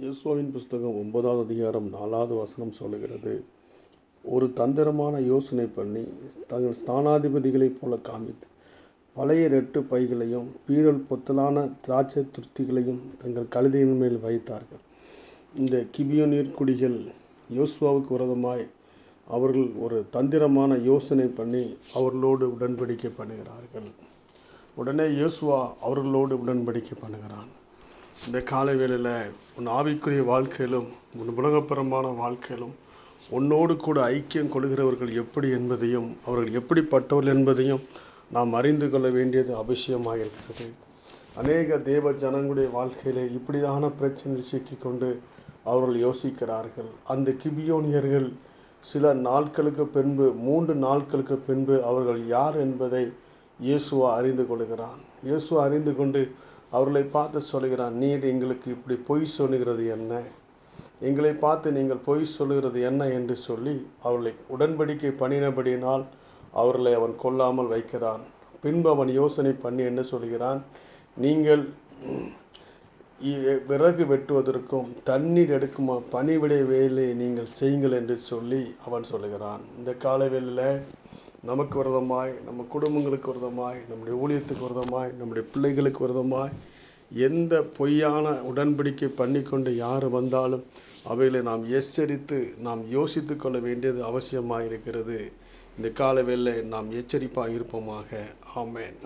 யோசுவாவின் புஸ்தகம் 9வது அதிகாரம் 4வது வசனம் சொல்லுகிறது, ஒரு தந்திரமான யோசனை பண்ணி தங்கள் ஸ்தானாதிபதிகளைப் போல காண்பித்து பழைய ரெட்டு பைகளையும் பீரல் பொத்தலான திராட்சை துருத்திகளையும் தங்கள் கழுதையின் மேல் வைத்தார்கள். இந்த கிபியோனியர் குடிகள் யோசுவாவுக்கு விரோதமாய் அவர்கள் ஒரு தந்திரமான யோசனை பண்ணி அவர்களோடு உடன்படிக்கை பண்ணுகிறார்கள். உடனே யோசுவா அவர்களோடு உடன்படிக்கை பண்ணுகிறான். இந்த காலை வேளையில் உன் ஆவிக்குரிய வாழ்க்கையிலும் உன் உலகப்புறமான வாழ்க்கையிலும் உன்னோடு கூட ஐக்கியம் கொள்கிறவர்கள் எப்படி என்பதையும் அவர்கள் எப்படிப்பட்டவர்கள் என்பதையும் நாம் அறிந்து கொள்ள வேண்டியது அவசியமாக இருக்கிறது. அநேக தேவ ஜனங்களுடைய வாழ்க்கையிலே இப்படியான பிரச்சனையில் சிக்கிக்கொண்டு அவர்கள் யோசிக்கிறார்கள். அந்த கிபியோனியர்கள் சில நாட்களுக்கு பின்பு 3 நாட்களுக்கு பின்பு அவர்கள் யார் என்பதை இயேசுவா அறிந்து கொள்கிறான். இயேசுவா அறிந்து கொண்டு அவர்களை பார்த்து சொல்கிறான், நீர் எங்களுக்கு இப்படி பொய் சொல்லுகிறது என்ன? எங்களை பார்த்து நீங்கள் பொய் சொல்லுகிறது என்ன என்று சொல்லி அவர்களை உடன்படிக்கை பண்ணினபடியினால் அவர்களை அவன் கொல்லாமல் வைக்கிறான். பின்பு அவன் யோசனை பண்ணி என்ன சொல்கிறான், நீங்கள் விறகு வெட்டுவதற்கும் தண்ணீர் எடுக்கும் பணிவிடை வேலையை நீங்கள் செய்யுங்கள் என்று சொல்லி அவன் சொல்லுகிறான். இந்த கால வேளையில் நமக்கு விரதமாய், நம்ம குடும்பங்களுக்கு விரதமாய், நம்முடைய ஊழியத்துக்கு விரதமாய், நம்முடைய பிள்ளைகளுக்கு விரதமாய் எந்த பொய்யான உடன்படிக்கை பண்ணி கொண்டு யார் வந்தாலும் அவைகளை நாம் எச்சரித்து நாம் யோசித்து கொள்ள வேண்டியது அவசியமாக இருக்கிறது. இந்த கால வேளையில் நாம் எச்சரிப்பாக இருப்போமாக. ஆமென்.